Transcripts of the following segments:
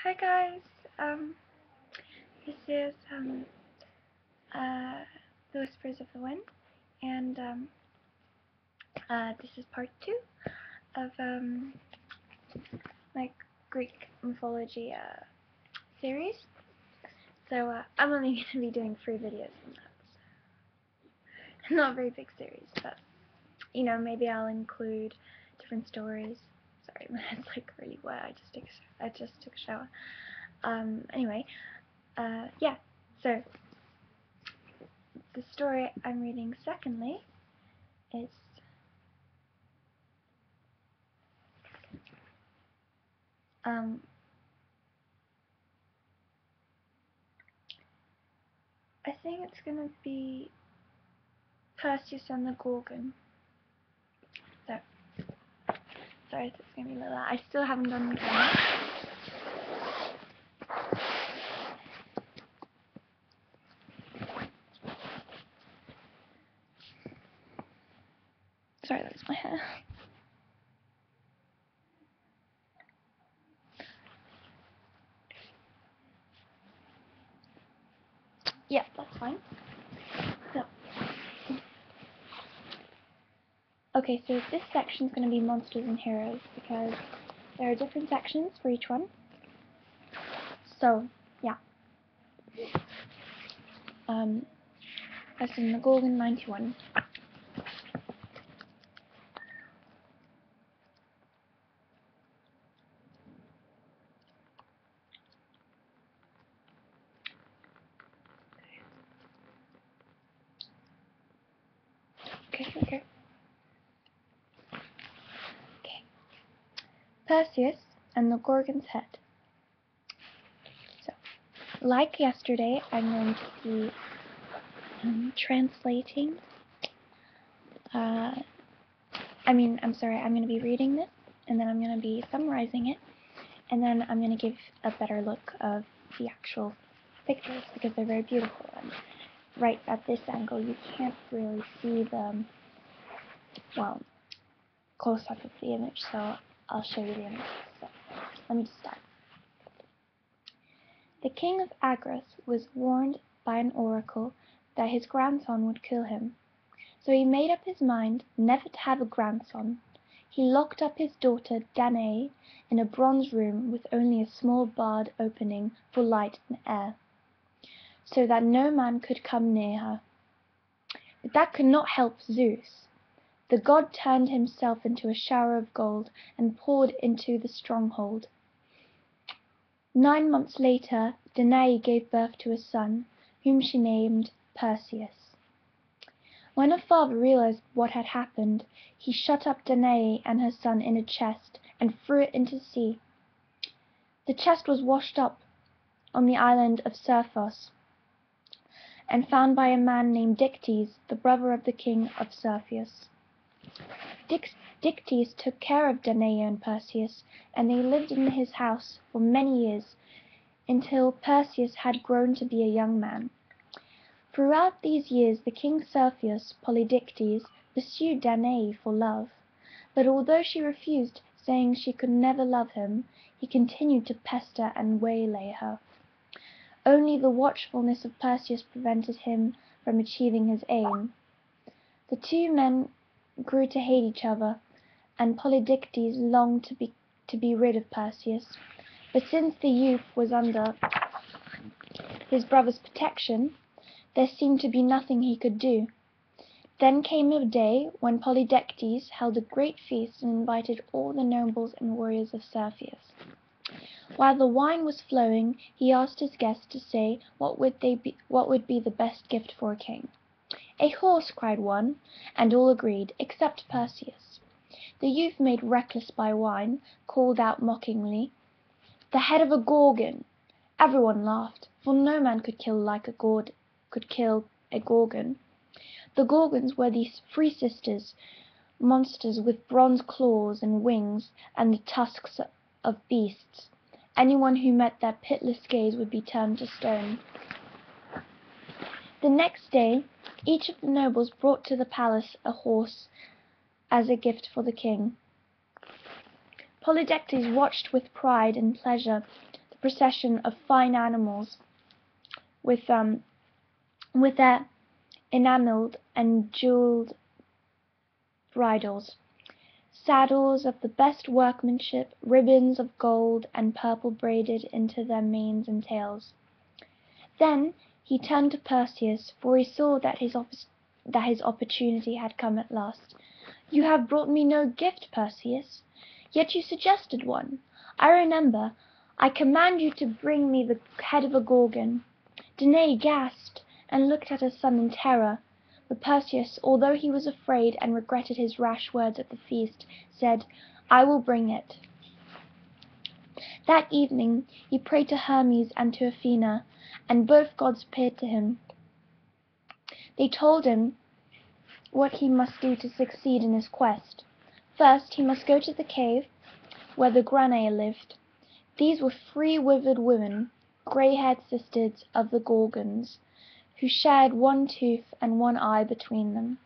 Hi guys, this is The Whispers of the Wind, and this is part 2 of my Greek mythology series. So I'm only going to be doing 3 videos on that. Not a very big series, but maybe I'll include different stories. Sorry, my head's like really wet. I just took a shower. Anyway, yeah. So the story I'm reading secondly is I think it's gonna be Perseus and the Gorgon. So sorry if it's gonna be like that. I still haven't done the camera. Sorry, that's my hair. Yeah, that's fine. So, okay, so this section's going to be monsters and heroes because there are different sections for each one. So, yeah. That's in the Gorgon 91. Okay. Perseus and the Gorgon's head. So, like yesterday, I'm going to be translating. I'm going to be reading this, and then I'm going to be summarizing it, and then I'm going to give a better look of the actual pictures because they're very beautiful. And right at this angle, you can't really see the close-up of the image, so I'll show you the image. So, let me just start. The king of Agris was warned by an oracle that his grandson would kill him. So he made up his mind never to have a grandson. He locked up his daughter Danae in a bronze room with only a small barred opening for light and air, so that no man could come near her. But that could not help Zeus. The god turned himself into a shower of gold and poured into the stronghold. 9 months later, Danae gave birth to a son, whom she named Perseus. When her father realized what had happened, he shut up Danae and her son in a chest and threw it into the sea. The chest was washed up on the island of Sirphos and found by a man named Dictys, the brother of the king of Sirphos. Dictys took care of Danae and Perseus, and they lived in his house for many years, until Perseus had grown to be a young man. Throughout these years the king Sirphos Polydectes pursued Danae for love, but although she refused, saying she could never love him, he continued to pester and waylay her. Only the watchfulness of Perseus prevented him from achieving his aim. The two men grew to hate each other, and Polydectes longed to be rid of Perseus, but since the youth was under his brother's protection, there seemed to be nothing he could do. Then came a day when Polydectes held a great feast and invited all the nobles and warriors of Sirphos. While the wine was flowing, he asked his guests to say what would be the best gift for a king. "A horse," cried one, and all agreed, except Perseus. The youth, made reckless by wine, called out mockingly, "The head of a Gorgon!" Everyone laughed, for no man could kill a Gorgon. The Gorgons were these 3 sisters, monsters with bronze claws and wings and the tusks of beasts. Anyone who met their pitiless gaze would be turned to stone. The next day, each of the nobles brought to the palace a horse as a gift for the king. Polydectes watched with pride and pleasure the procession of fine animals with their enameled and jeweled bridles, saddles of the best workmanship, ribbons of gold and purple braided into their manes and tails. Then he turned to Perseus, for he saw that his opportunity had come at last. "You have brought me no gift, Perseus, yet you suggested one. I remember. I command you to bring me the head of a gorgon." Danae gasped and looked at her son in terror. But Perseus, although he was afraid and regretted his rash words at the feast, said, "I will bring it." That evening he prayed to Hermes and to Athena, and both gods appeared to him. They told him what he must do to succeed in his quest. First, he must go to the cave where the Granae lived. These were 3 withered women, grey-haired sisters of the Gorgons, who shared 1 tooth and 1 eye between them.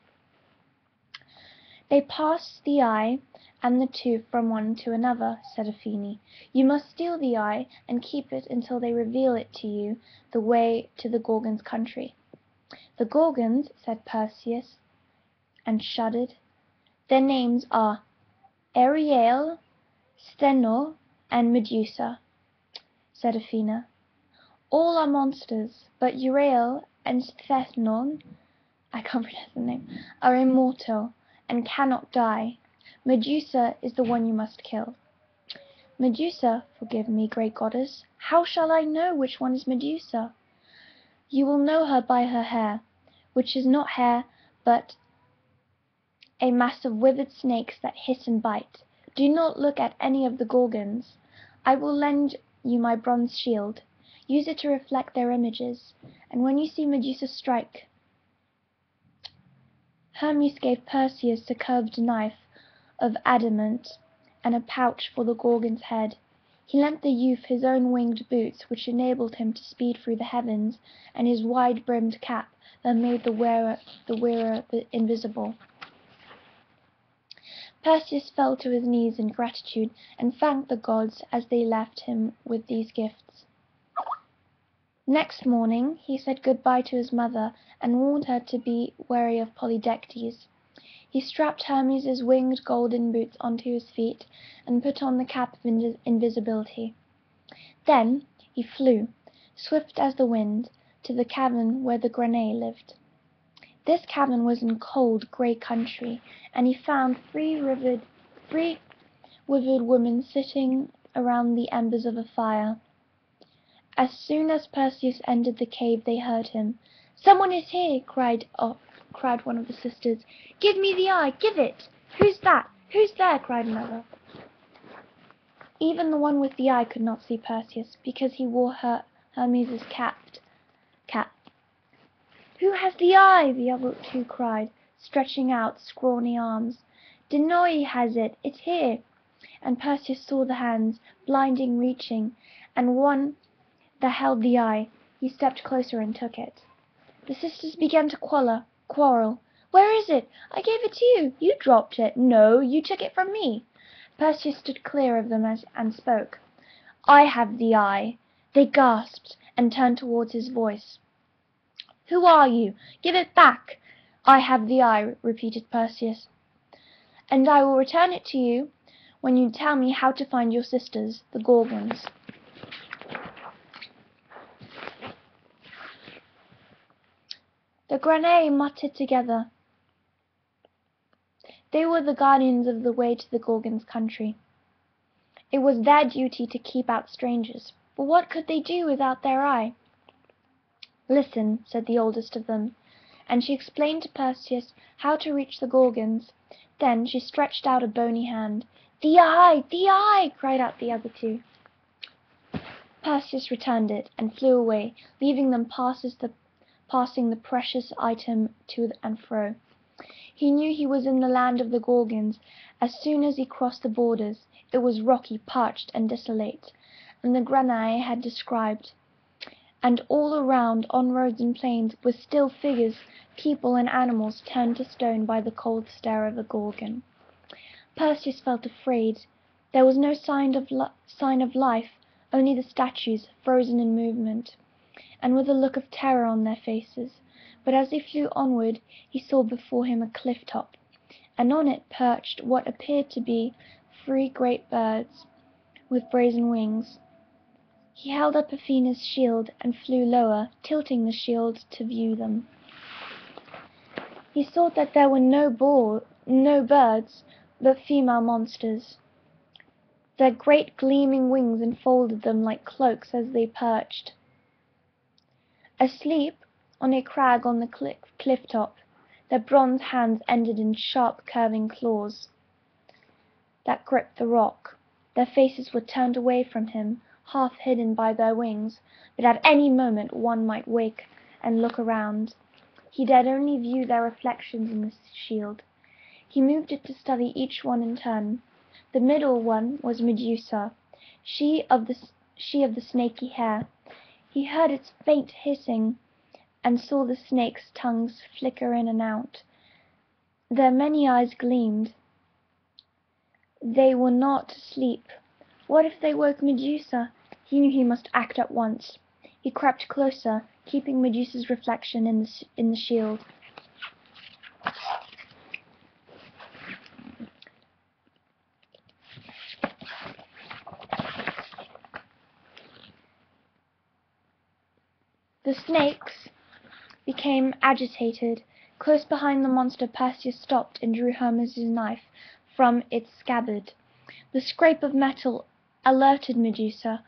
"They pass the eye and the tooth from one to another," said Athene. "You must steal the eye and keep it until they reveal it to you the way to the Gorgons' country." "The Gorgons," said Perseus, and shuddered. "Their names are Ariel, Sthenor, and Medusa," said Athena. "All are monsters, but Uriel and Sthenor, I can't pronounce the name, are immortal and cannot die. Medusa is the one you must kill." "Medusa? Forgive me, great goddess. How shall I know which one is Medusa?" "You will know her by her hair, which is not hair, but a mass of withered snakes that hiss and bite. Do not look at any of the Gorgons. I will lend you my bronze shield. Use it to reflect their images, and when you see Medusa, strike." Hermes gave Perseus a curved knife of adamant and a pouch for the Gorgon's head. He lent the youth his own winged boots, which enabled him to speed through the heavens, and his wide-brimmed cap that made the wearer invisible. Perseus fell to his knees in gratitude and thanked the gods as they left him with these gifts. Next morning he said good-bye to his mother and warned her to be wary of Polydectes. He strapped Hermes' winged golden boots onto his feet and put on the cap of invisibility. Then he flew, swift as the wind, to the cavern where the Granae lived. This cavern was in cold, grey country, and he found 3 withered women sitting around the embers of a fire. As soon as Perseus entered the cave they heard him. "Someone is here!" cried one of the sisters. "Give me the eye! Give it!" "Who's that? Who's there?" cried another. Even the one with the eye could not see Perseus, because he wore Hermes' cap. "Who has the eye?" the other 2 cried, stretching out scrawny arms. "Danae has it! It's here!" And Perseus saw the hands, blinding, reaching, and one that held the eye. He stepped closer and took it. The sisters began to quarrel. "Where is it? I gave it to you." "You dropped it." "No, you took it from me." Perseus stood clear of them and spoke. "I have the eye." They gasped and turned towards his voice. "Who are you? Give it back." "I have the eye," repeated Perseus, "and I will return it to you when you tell me how to find your sisters, the Gorgons." The Granae muttered together. They were the guardians of the way to the Gorgons' country. It was their duty to keep out strangers, but what could they do without their eye? "Listen," said the oldest of them, and she explained to Perseus how to reach the Gorgons. Then she stretched out a bony hand. "The eye! The eye!" cried out the other 2. Perseus returned it, and flew away, leaving them passing the precious item to and fro. He knew he was in the land of the Gorgons as soon as he crossed the borders. It was rocky, parched, and desolate, and the Granae had described. And all around, on roads and plains, were still figures, people and animals turned to stone by the cold stare of a Gorgon. Perseus felt afraid. There was no sign of life, only the statues, frozen in movement, and with a look of terror on their faces. But as he flew onward, he saw before him a cliff top, and on it perched what appeared to be 3 great birds with brazen wings. He held up Athena's shield and flew lower, tilting the shield to view them. He saw that there were no birds, but female monsters. Their great gleaming wings enfolded them like cloaks as they perched. Asleep on a crag on the cliff top, their bronze hands ended in sharp curving claws that gripped the rock. Their faces were turned away from him, half hidden by their wings, but at any moment one might wake and look around. He dared only view their reflections in the shield. He moved it to study each one in turn. The middle one was Medusa, she of the snaky hair. He heard its faint hissing and saw the snakes' tongues flicker in and out. Their many eyes gleamed. They were not asleep. What if they woke Medusa? He knew he must act at once. He crept closer, keeping Medusa's reflection in the shield. The snakes became agitated. Close behind the monster, Perseus stopped and drew Hermes' knife from its scabbard. The scrape of metal alerted Medusa.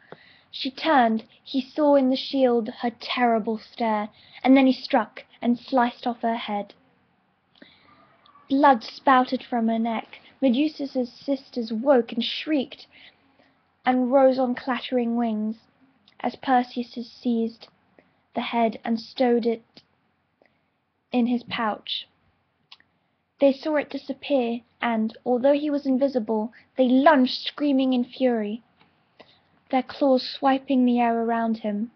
She turned. He saw in the shield her terrible stare, and then he struck and sliced off her head. Blood spouted from her neck. Medusa's sisters woke and shrieked and rose on clattering wings as Perseus seized the head and stowed it in his pouch. They saw it disappear, and, although he was invisible, they lunged screaming in fury, their claws swiping the air around him.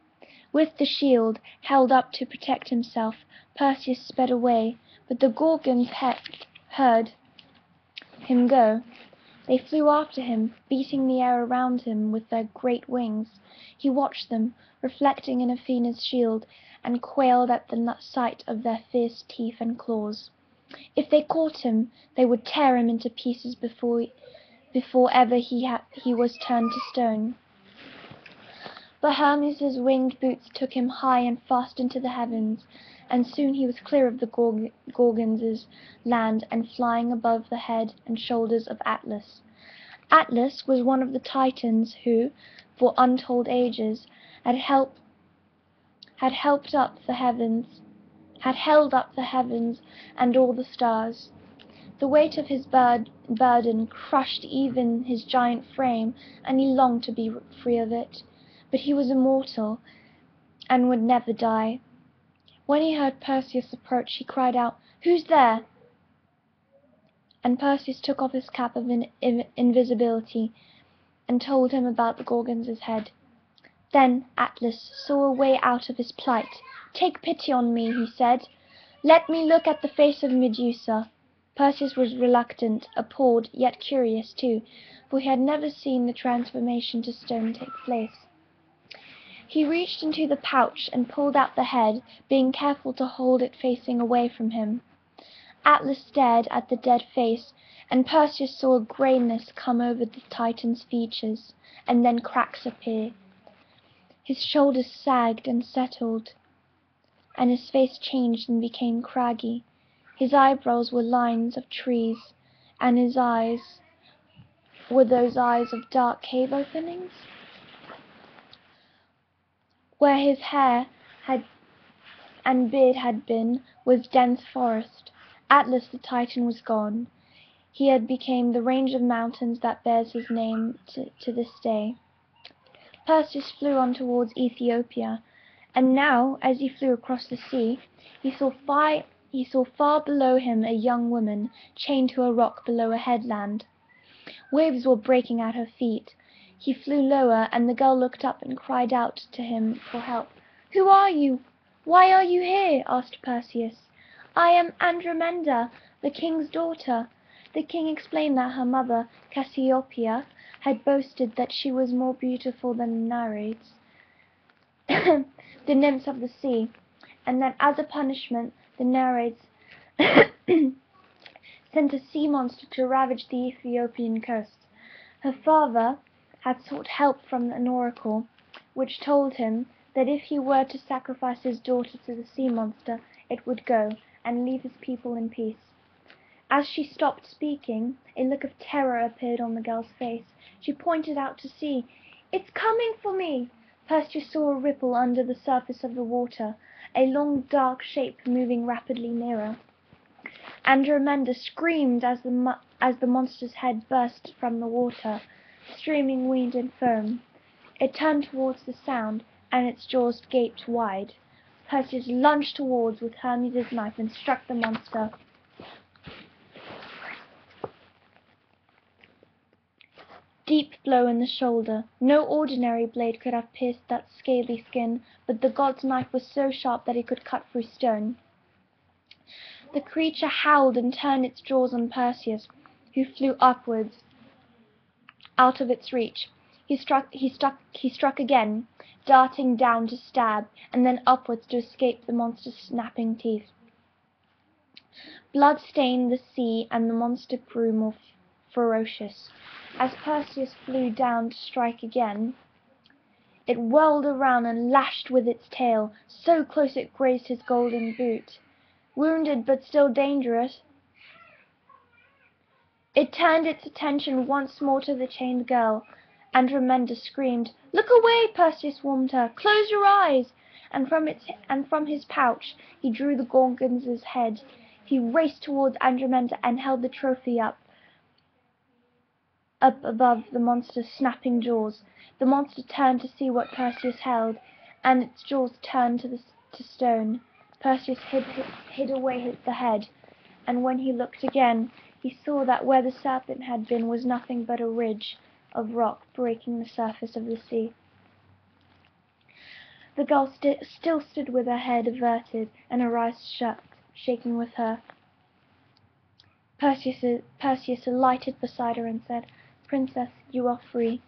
With the shield held up to protect himself, Perseus sped away, but the gorgons heard him go. They flew after him, beating the air around him with their great wings. He watched them, reflecting in Athena's shield, and quailed at the sight of their fierce teeth and claws. If they caught him, they would tear him into pieces before ever he was turned to stone. But Hermes' winged boots took him high and fast into the heavens, and soon he was clear of the Gorgons' land and flying above the head and shoulders of Atlas. Atlas was one of the Titans who, for untold ages, had held up the heavens and all the stars. The weight of his burden crushed even his giant frame, and he longed to be free of it. But he was immortal and would never die. When he heard Perseus approach, he cried out, "Who's there?" And Perseus took off his cap of invisibility and told him about the Gorgon's head. Then Atlas saw a way out of his plight. "Take pity on me," he said. "Let me look at the face of Medusa." Perseus was reluctant, appalled, yet curious too, for he had never seen the transformation to stone take place. He reached into the pouch and pulled out the head, being careful to hold it facing away from him. Atlas stared at the dead face, and Perseus saw a grayness come over the Titan's features, and then cracks appear. His shoulders sagged and settled, and his face changed and became craggy. His eyebrows were lines of trees, and his eyes were those eyes of dark cave openings. Where his hair and beard had been was dense forest. Atlas the Titan was gone. He had become the range of mountains that bears his name to this day. Perseus flew on towards Ethiopia, and now, as he flew across the sea, he saw far below him a young woman chained to a rock below a headland. Waves were breaking at her feet. He flew lower, and the girl looked up and cried out to him for help. "Who are you? Why are you here?" asked Perseus. "I am Andromeda, the king's daughter." The king explained that her mother, Cassiopeia, had boasted that she was more beautiful than the Nereids, the nymphs of the sea, and that as a punishment the Nereids sent a sea monster to ravage the Ethiopian coast. Her father had sought help from an oracle, which told him that if he were to sacrifice his daughter to the sea monster, it would go, and leave his people in peace. As she stopped speaking, a look of terror appeared on the girl's face. She pointed out to sea. "It's coming for me!" Perseus saw a ripple under the surface of the water, a long dark shape moving rapidly nearer. Andromeda screamed as the monster's head burst from the water, streaming wind and foam. It turned towards the sound, and its jaws gaped wide. Perseus lunged towards with Hermes' knife and struck the monster. Deep blow in the shoulder. No ordinary blade could have pierced that scaly skin, but the god's knife was so sharp that it could cut through stone. The creature howled and turned its jaws on Perseus, who flew upwards, out of its reach. He struck again, darting down to stab, and then upwards to escape the monster's snapping teeth. Blood stained the sea, and the monster grew more ferocious. As Perseus flew down to strike again, it whirled around and lashed with its tail, so close it grazed his golden boot. Wounded but still dangerous, it turned its attention once more to the chained girl. Andromeda screamed. "Look away!" Perseus warned her. "Close your eyes!" And from his pouch he drew the gorgon's head. He raced towards Andromeda and held the trophy up above the monster's snapping jaws. The monster turned to see what Perseus held, and its jaws turned to stone. Perseus hid away the head, and when he looked again, he saw that where the serpent had been was nothing but a ridge of rock breaking the surface of the sea. The girl still stood with her head averted and her eyes shut, shaking with her. Perseus alighted beside her and said, "Princess, you are free."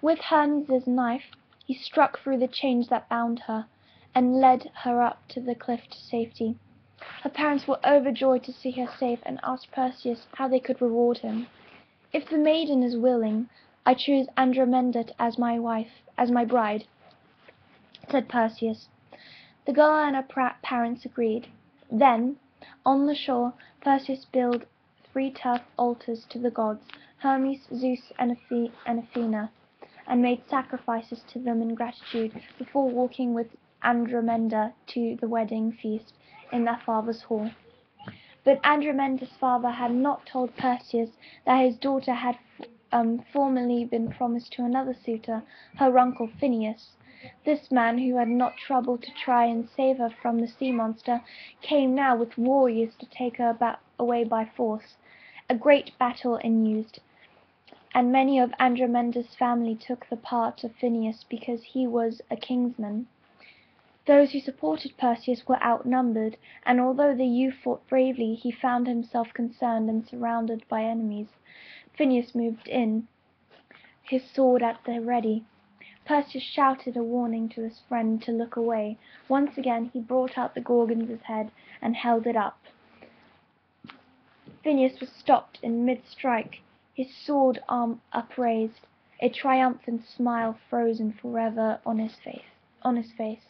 With Hermes' knife, he struck through the chains that bound her, and led her up to the cliff to safety. Her parents were overjoyed to see her safe, and asked Perseus how they could reward him. "If the maiden is willing, I choose Andromeda as my wife, as my bride," said Perseus. The girl and her parents agreed. Then, on the shore, Perseus built 3 turf altars to the gods, Hermes, Zeus, and Athena, and made sacrifices to them in gratitude, before walking with Andromeda to the wedding feast in their father's hall. But Andromeda's father had not told Perseus that his daughter had formerly been promised to another suitor, her uncle Phineus. This man, who had not troubled to try and save her from the sea monster, came now with warriors to take her away by force. A great battle ensued, and many of Andromeda's family took the part of Phineus because he was a kinsman. Those who supported Perseus were outnumbered, and although the youth fought bravely, he found himself concerned and surrounded by enemies. Phineus moved in, his sword at the ready. Perseus shouted a warning to his friend to look away. Once again he brought out the gorgon's head and held it up. Phineus was stopped in mid-strike, his sword arm upraised, a triumphant smile frozen forever on his face.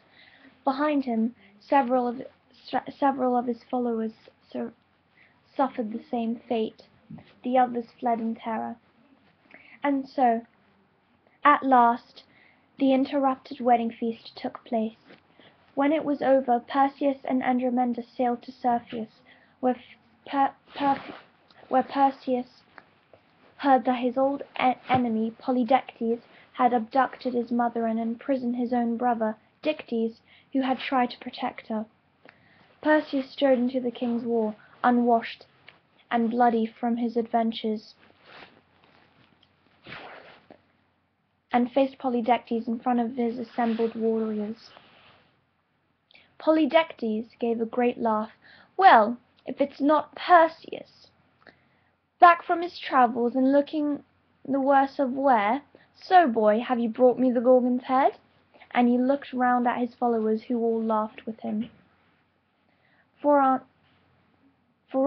Behind him, several of his followers suffered the same fate. The others fled in terror. And so, at last, the interrupted wedding feast took place. When it was over, Perseus and Andromeda sailed to Cepheus, where Perseus heard that his old enemy, Polydectes, had abducted his mother and imprisoned his own brother, Dictys, who had tried to protect her. Perseus strode into the king's war, unwashed and bloody from his adventures, and faced Polydectes in front of his assembled warriors. Polydectes gave a great laugh. "Well, if it's not Perseus! back from his travels and looking the worse of wear. So, boy, have you brought me the Gorgon's head? And he looked round at his followers, who all laughed with him. For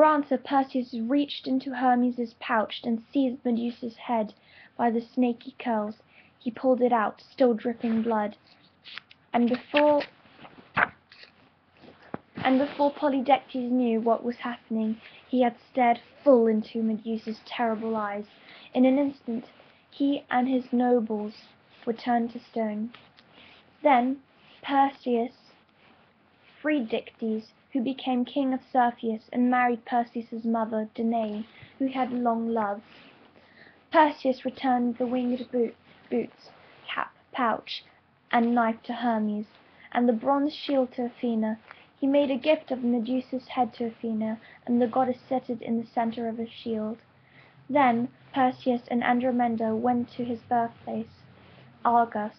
answer, Perseus reached into Hermes' pouch and seized Medusa's head by the snaky curls. He pulled it out, still dripping blood, and before Polydectes knew what was happening, he had stared full into Medusa's terrible eyes. In an instant, he and his nobles were turned to stone. Then Perseus freed Dictys, who became king of Cepheus and married Perseus' mother, Danae, who had long loved. Perseus returned the winged boots, cap, pouch, and knife to Hermes, and the bronze shield to Athena. He made a gift of Medusa's head to Athena, and the goddess set it in the center of his shield. Then Perseus and Andromeda went to his birthplace, Argos,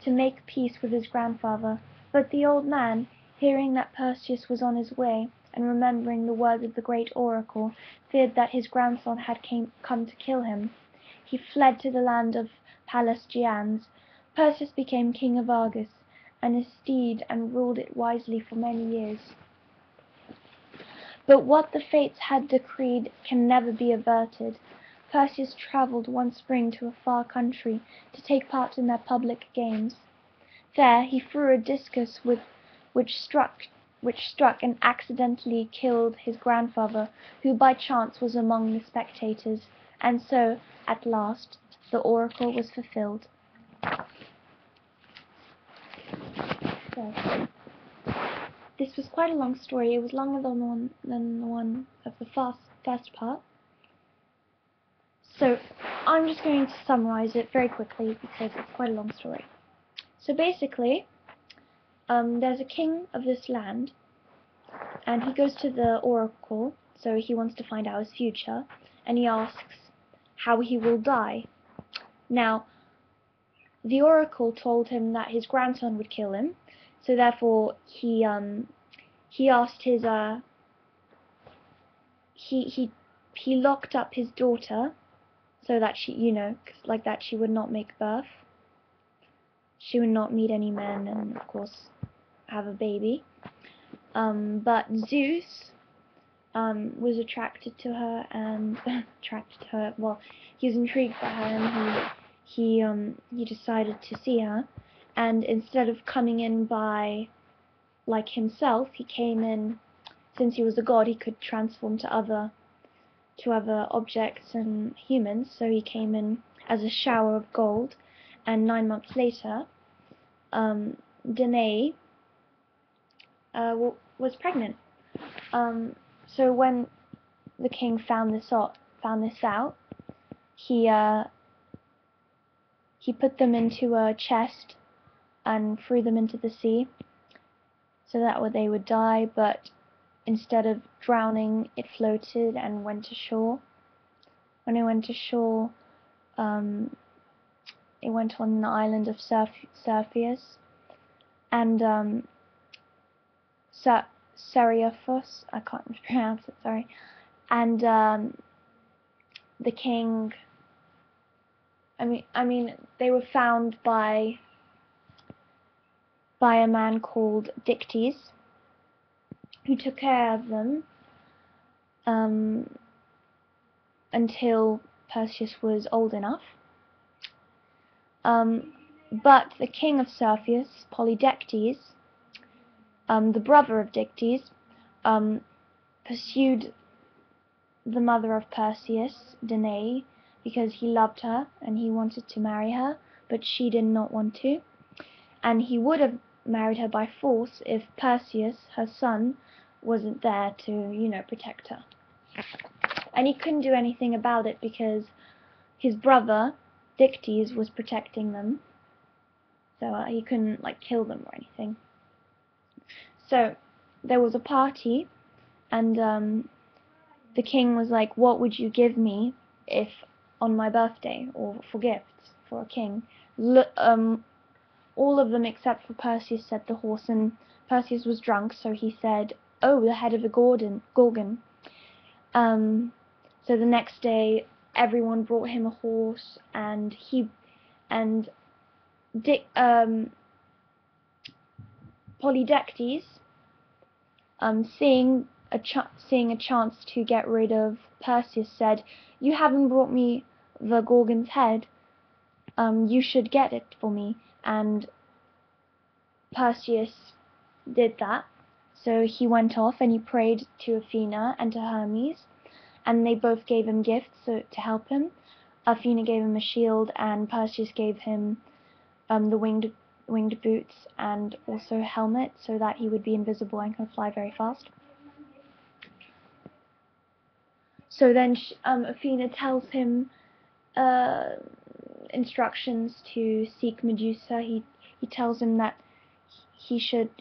to make peace with his grandfather. But the old man, hearing that Perseus was on his way, and remembering the words of the great oracle, feared that his grandson had come to kill him. He fled to the land of Pelasgians. Perseus became king of Argos, and his steed, and ruled it wisely for many years. But what the fates had decreed can never be averted. Perseus travelled one spring to a far country to take part in their public games. There he threw a discus which struck and accidentally killed his grandfather, who by chance was among the spectators, and so, at last, the oracle was fulfilled. So, this was quite a long story. It was longer than the one of the first part. So I'm just going to summarize it very quickly because it's quite a long story. So basically, there's a king of this land, and he goes to the oracle, so he wants to find out his future, and he asks how he will die. Now, the oracle told him that his grandson would kill him, so therefore he asked his he locked up his daughter so that she, like that she would not make birth. She would not meet any men and, of course, have a baby. But Zeus was attracted to her and well, he was intrigued by her, and he decided to see her. And instead of coming in by like himself, he came in. Since he was a god, he could transform to other objects and humans. So he came in as a shower of gold, and 9 months later, Danae was pregnant. So when the king found this out, he put them into a chest and threw them into the sea, so that they would die. But instead of drowning, it floated and went to shore. When it went to shore, it went on the island of Cepheus, and Seriaphos, I can't pronounce it, sorry. And the king, I mean, they were found by a man called Dictys, who took care of them until Perseus was old enough. But the king of Cepheus, Polydectes, the brother of Dictys, pursued the mother of Perseus, Danae, because he loved her and he wanted to marry her, but she did not want to. And he would have married her by force if Perseus, her son, wasn't there to, protect her. And he couldn't do anything about it because his brother, Dictys, was protecting them. So he couldn't, kill them or anything. So there was a party, and the king was like, "What would you give me if on my birthday, or for gifts for a king?" All of them except for Perseus said the horse, and Perseus was drunk, so he said, "Oh, the head of a gorgan." So So the next day, everyone brought him a horse, and Dick, Polydectes, seeing a chance to get rid of Perseus, said, "You haven't brought me the Gorgon's head. You should get it for me." And Perseus did that. So he went off and he prayed to Athena and to Hermes, and they both gave him gifts to help him. Athena gave him a shield, and Perseus gave him the winged boots and also a helmet, so that he would be invisible and could fly very fast. So then Athena tells him instructions to seek Medusa. He tells him that he should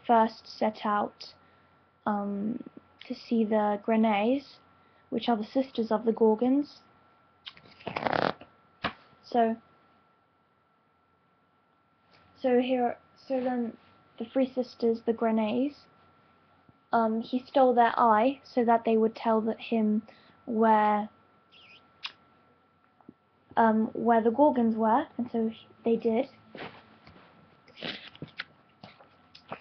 first set out to see the Granes, which are the sisters of the Gorgons. So then the three sisters, the Granes, he stole their eye so that they would tell him where the Gorgons were, and so they did.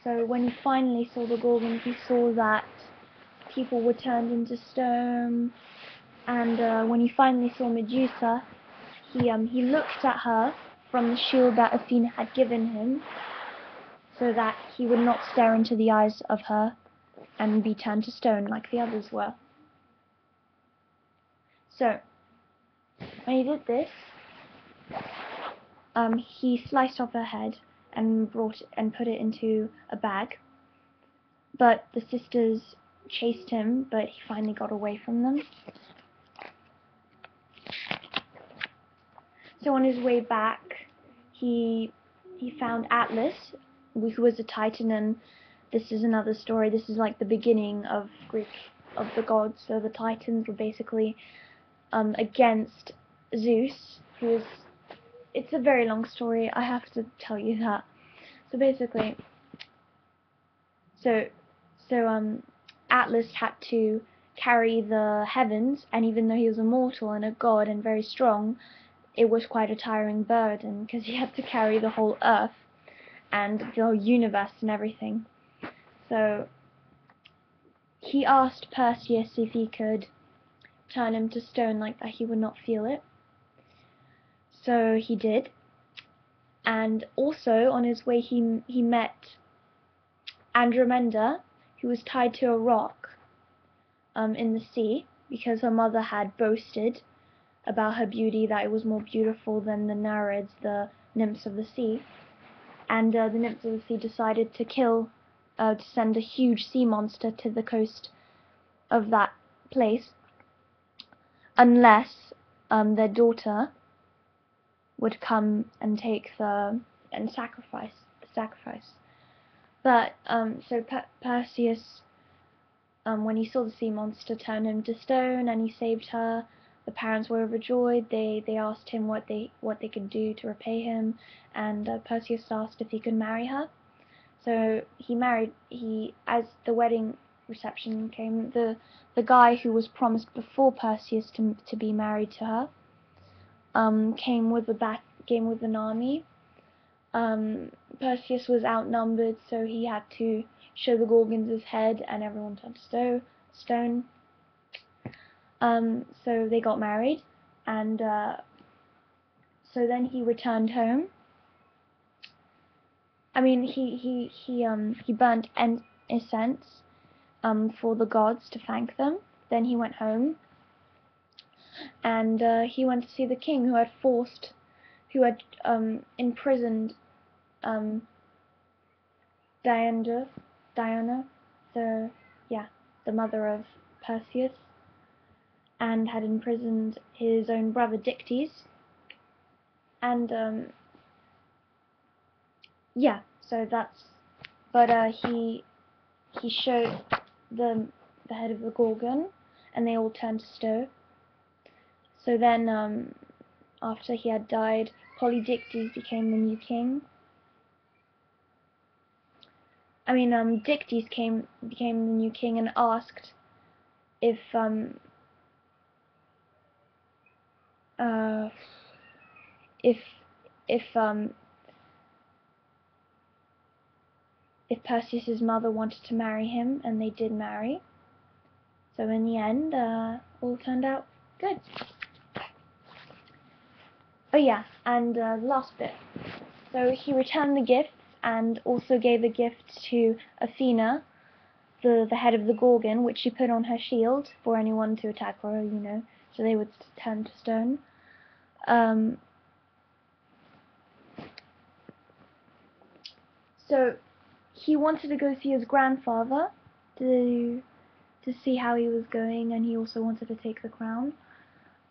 So when he finally saw the Gorgons, he saw that people were turned into stone, and when he finally saw Medusa, he looked at her from the shield that Athena had given him, so that he would not stare into the eyes of her and be turned to stone like the others were. So when he did this, he sliced off her head and put it into a bag. But the sisters chased him, but he finally got away from them. So on his way back, he found Atlas, who was a Titan, and this is another story. This is like the beginning of the gods. So the Titans were basically against Zeus, who was. It's a very long story. I have to tell you that. So basically, Atlas had to carry the heavens, and even though he was a mortal and a god and very strong, it was quite a tiring burden because he had to carry the whole earth and the whole universe and everything. So he asked Perseus if he could turn him to stone like that, he would not feel it. So he did. And also on his way he met Andromeda, who was tied to a rock in the sea, because her mother had boasted about her beauty, that it was more beautiful than the Nereids, the nymphs of the sea. And the nymphs of the sea decided to send a huge sea monster to the coast of that place, unless their daughter would come and sacrifice. But so Perseus, when he saw the sea monster, turned him to stone, and he saved her. The parents were overjoyed. They asked him what they could do to repay him, and Perseus asked if he could marry her. So as the wedding reception came, the guy who was promised before Perseus to be married to her came with an army. Perseus was outnumbered, so he had to show the Gorgons his head, and everyone turned to stone. So they got married, and so then he returned home. I mean, he burnt incense for the gods to thank them. Then he went home, and he went to see the king, who had imprisoned Diana, the mother of Perseus, and had imprisoned his own brother Dictys. And so that's. But he showed the head of the Gorgon, and they all turned to stone. So then, after he had died, Polydectes became the new king. I mean, Dictys became the new king and asked if uh, if if if Perseus's mother wanted to marry him, and they did marry. So in the end, all turned out good. Oh yeah, and the last bit. So he returned the gifts and also gave a gift to Athena, the head of the gorgan, which she put on her shield for anyone to attack her, you know, so they would turn to stone. So he wanted to go see his grandfather to see how he was going, and he also wanted to take the crown.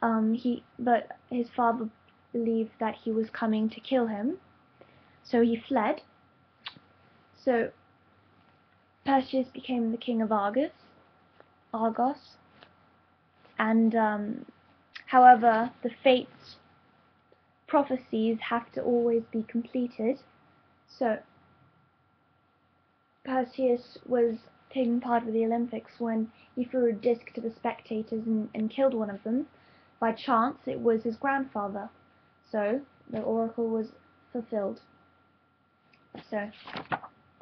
But his father believed that he was coming to kill him, so he fled. So Perseus became the king of Argos, and however, the fates prophecies have to always be completed. So Perseus was taking part of the Olympics when he threw a disc to the spectators and killed one of them. By chance, it was his grandfather. So the oracle was fulfilled. So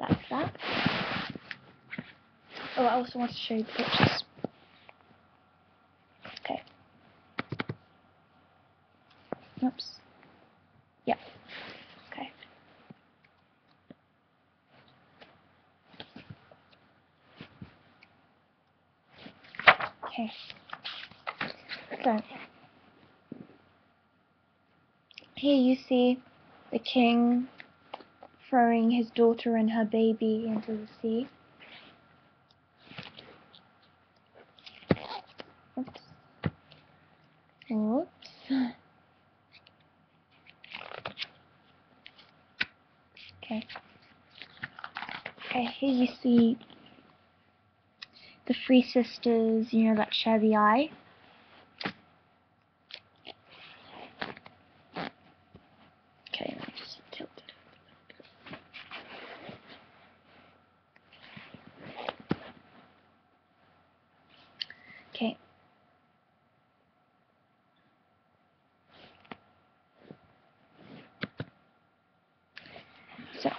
that's that. Oh, I also want to show you the pictures. Okay. Oops. Yeah. Okay. Okay. So here you see the king throwing his daughter and her baby into the sea. Oops. Oops. Okay. Okay, here you see the three sisters, you know, that share the eye. Okay, let me just tilt it a little bit. Okay. So,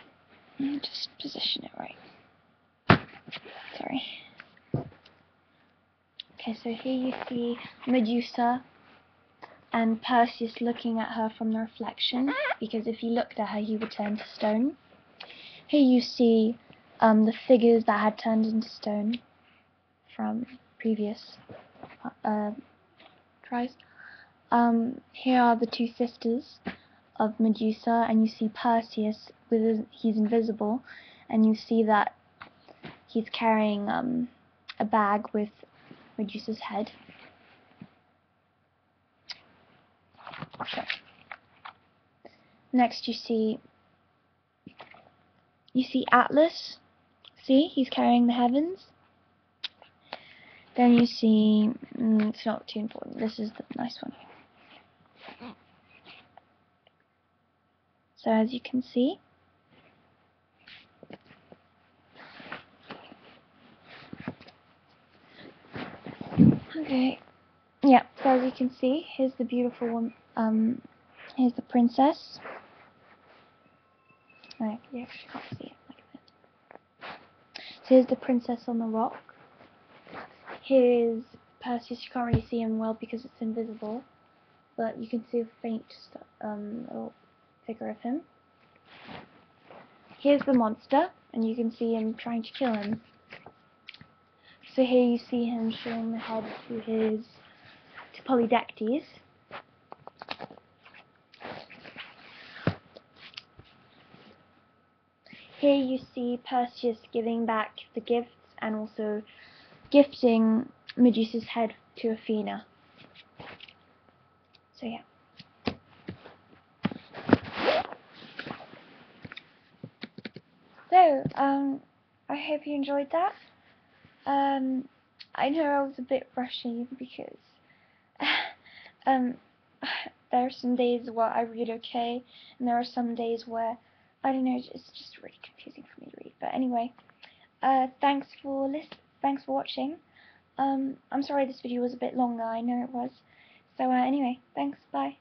let me just position it right. Sorry. Okay, so here you see Medusa and Perseus looking at her from the reflection, because if he looked at her, he would turn to stone. Here you see the figures that had turned into stone from previous tries. Here are the two sisters of Medusa, and you see Perseus he's invisible, and you see that he's carrying a bag with Medusa's head. So, next you see Atlas. See, he's carrying the heavens. Then you see, it's not too important. This is the nice one. So as you can see, okay, yeah. So as you can see, here's the beautiful one. Here's the princess. Oh, you actually can't see it like that. So here's the princess on the rock. Here's Perseus. You can't really see him well because it's invisible, but you can see a faint little figure of him. Here's the monster, and you can see him trying to kill him. So here you see him showing the head to Polydectes. Here you see Perseus giving back the gifts and also gifting Medusa's head to Athena. So yeah. So, I hope you enjoyed that. I know I was a bit rushy because there are some days where I read okay, and there are some days where, I don't know, it's just really confusing for me to read. But anyway, thanks for watching. I'm sorry this video was a bit longer, I know it was. So anyway, thanks, bye.